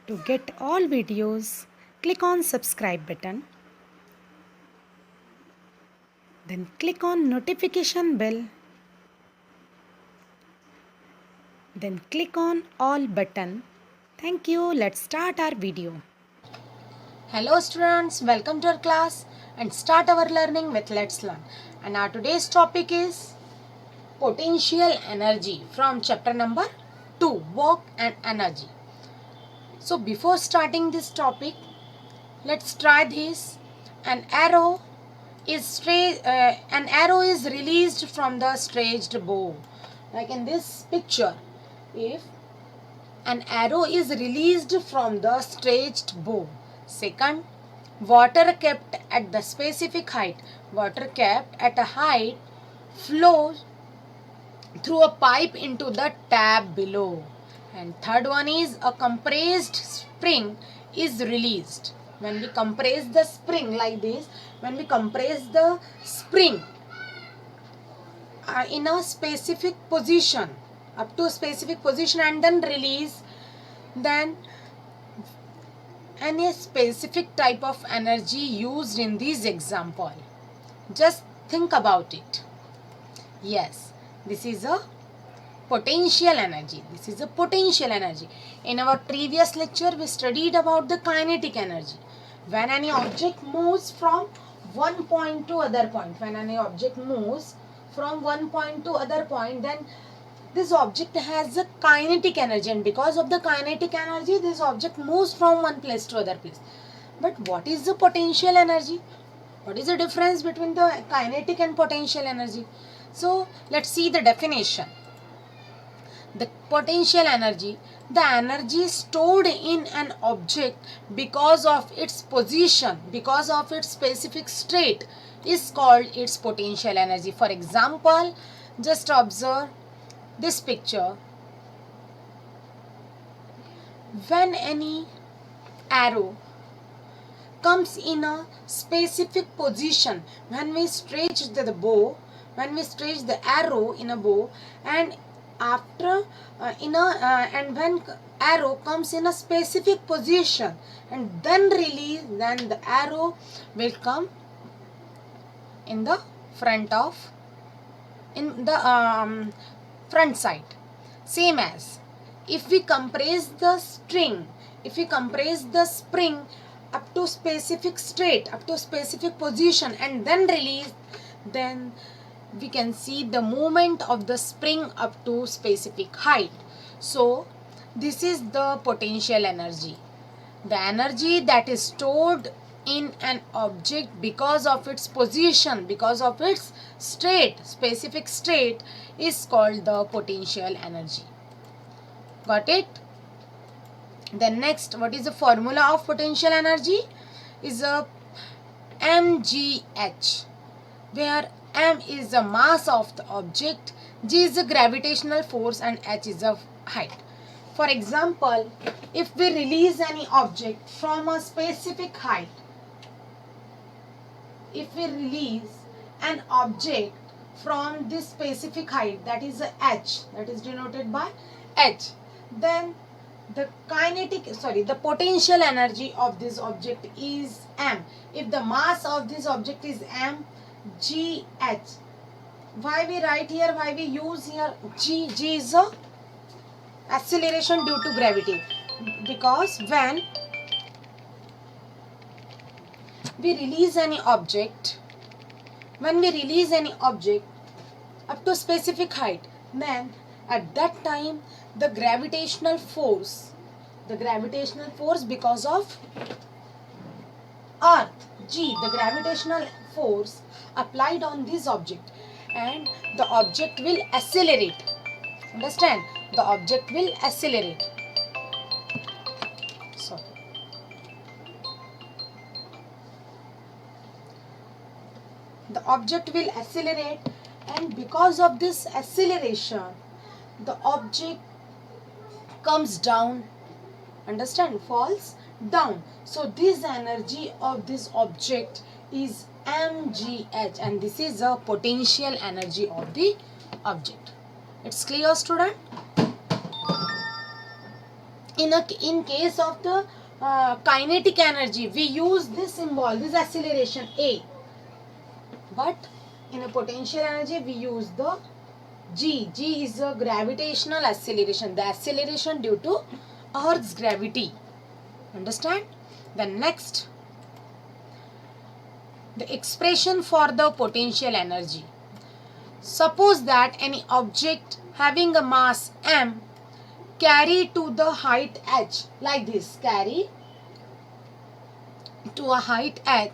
To get all videos, click on subscribe button. Then click on notification bell. Then click on all button. Thank you. Let's start our video. Hello students, welcome to our class and start our learning with Let's Learn. And our today's topic is potential energy from chapter number 2, work and energy. So before starting this topic, let's try this. An arrow is released from the stretched bow. Like in this picture, if an arrow is released from the stretched bow. Second, water kept at the specific height. Water kept at a height flows through a pipe into the tap below. And third one is a compressed spring is released. When we compress the spring like this, when we compress the spring in a specific position, up to a specific position and then release, then any specific type of energy used in this example. Just think about it. Yes, this is a potential energy. This is a potential energy. In our previous lecture, we studied about the kinetic energy. When any object moves from one point to other point, when any object moves from one point to other point, then this object has a kinetic energy, and because of the kinetic energy, this object moves from one place to other place. But what is the potential energy? What is the difference between the kinetic and potential energy? So let's see the definition. The potential energy, the energy stored in an object because of its position, because of its specific state, is called its potential energy. For example, just observe this picture. When any arrow comes in a specific position, when we stretch the bow, when we stretch the arrow in a bow, and after and when arrow comes in a specific position and then release, then the arrow will come in the front front side. Same as if we compress the string, if we compress the spring up to specific state, up to specific position and then release, then we can see the movement of the spring up to specific height. So this is the potential energy, the energy that is stored in an object because of its position, because of its state, specific state, is called the potential energy. Got it? Then next, what is the formula of potential energy? Is a mgh, where m is the mass of the object, g is the gravitational force, and h is the height. For example, if we release any object from a specific height, if we release an object from this specific height, that is h, that is denoted by h, then the the potential energy of this object is m. If the mass of this object is m, g h. Why we write here, why we use here g? G is a acceleration due to gravity, because when we release any object, when we release any object up to specific height, then at that time the gravitational force because of earth, g, the gravitational force applied on this object, and the object will accelerate. Understand? The object will accelerate. Sorry. The object will accelerate, and because of this acceleration, the object comes down. Understand? Falls down. So this energy of this object is mgh, and this is the potential energy of the object. It's clear, student? in case of the kinetic energy, we use this symbol, this acceleration A. But in a potential energy, we use the G. G is a gravitational acceleration, the acceleration due to Earth's gravity. Understand? Then next, the expression for the potential energy. Suppose that any object having a mass m carry to the height h, like this, carry to a height h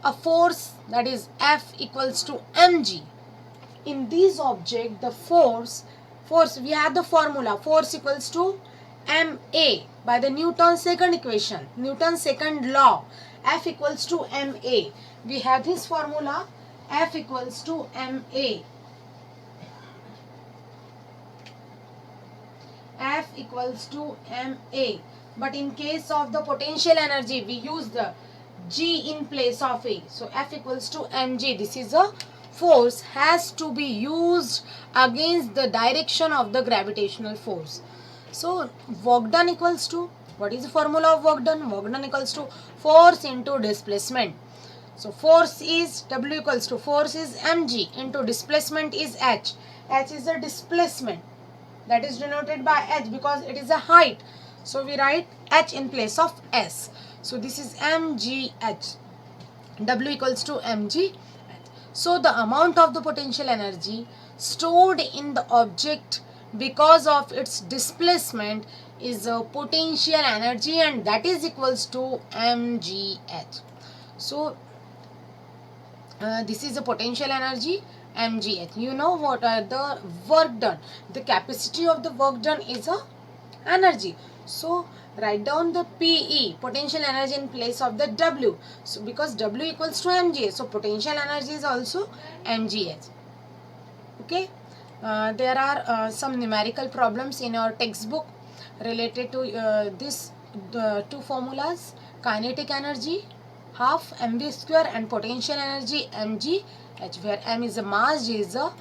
a force, that is F equals to mg. In this object, the force we have the formula, force equals to ma by the Newton's second equation, Newton's second law, F equals to ma. We have this formula, F equals to ma. F equals to ma. But in case of the potential energy, we use the G in place of A. So F equals to mg. This is a force has to be used against the direction of the gravitational force. So work done equals to, what is the formula of work done? Work done equals to force into displacement. So force is W equals to, force is mg into displacement is h. H is the displacement, that is denoted by h because it is a height. So we write h in place of s. So this is mgh. W equals to mg. So the amount of the potential energy stored in the object because of its displacement is a potential energy, and that is equals to mgh. So this is a potential energy, mgh. You know what are the work done. The capacity of the work done is a energy. So write down the PE, potential energy, in place of the W. So because W equals to mgh, so potential energy is also mgh. Okay. There are some numerical problems in your textbook related to this two formulas, kinetic energy half mv square and potential energy mgh, where m is the mass, g is the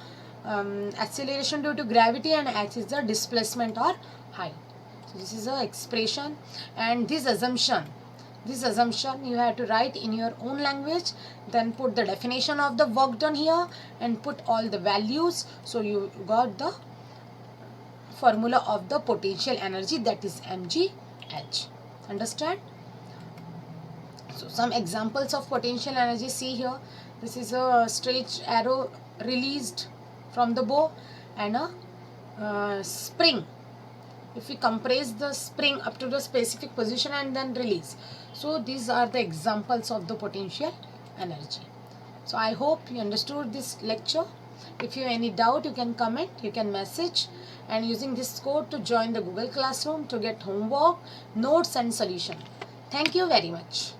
acceleration due to gravity, and h is the displacement or height. So this is the expression, and this assumption you have to write in your own language. Then put the definition of the work done here and put all the values. So you got the formula of the potential energy, that is mgh. Understand? So some examples of potential energy, see here. This is a straight arrow released from the bow and a spring. If we compress the spring up to the specific position and then release. So these are the examples of the potential energy. So I hope you understood this lecture. If you have any doubt, you can comment, you can message, and using this code to join the Google Classroom to get homework, notes and solution. Thank you very much.